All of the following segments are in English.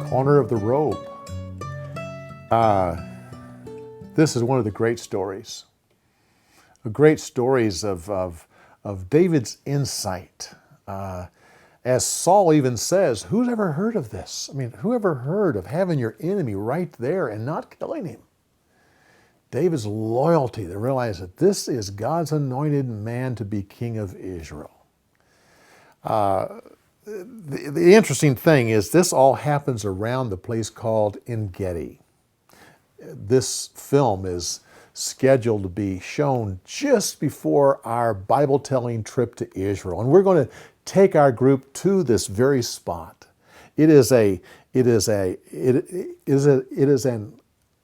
Corner of the Robe. This is one of the great stories. Great stories of David's insight. As Saul even says, who's ever heard of this? I mean, who ever heard of having your enemy right there and not killing him? David's loyalty to realize that this is God's anointed man to be king of Israel. The interesting thing is this all happens around the place called Getty. This film is scheduled to be shown just before our Bible-telling trip to Israel. And we're going to take our group to this very spot. It is an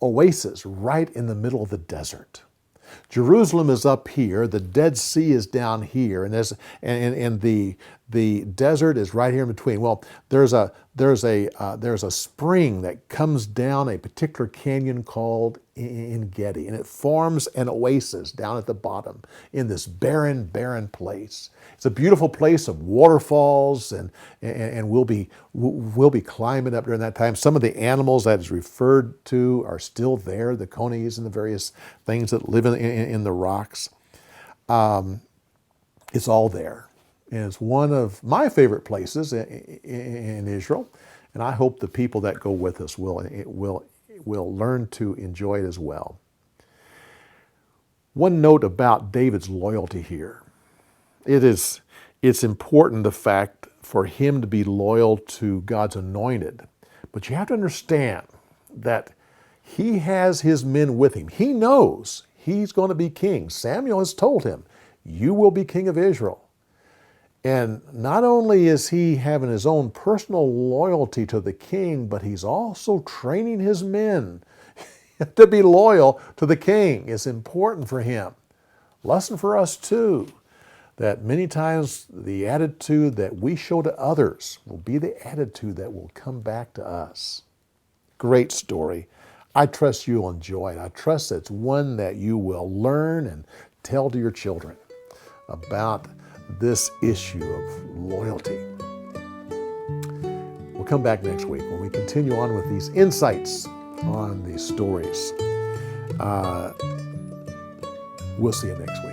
oasis right in the middle of the desert. Jerusalem is up here, the Dead Sea is down here, and the desert is right here in between. Well, there's a spring that comes down a particular canyon called Getty, and it forms an oasis down at the bottom in this barren place. It's a beautiful place of waterfalls, and we'll be climbing up during that time. Some of the animals that is referred to are still there, the conies and the various things that live in the rocks. It's all there. And it's one of my favorite places in Israel. And I hope the people that go with us will learn to enjoy it as well. One note about David's loyalty here. It's important, the fact, for him to be loyal to God's anointed. But you have to understand that he has his men with him. He knows he's going to be king. Samuel has told him, you will be king of Israel. And not only is he having his own personal loyalty to the king, but he's also training his men to be loyal to the king. It's important for him. Lesson for us too, that many times the attitude that we show to others will be the attitude that will come back to us. Great story. I trust you'll enjoy it. I trust it's one that you will learn and tell to your children about this issue of loyalty. We'll come back next week when we continue on with these insights on these stories. We'll see you next week.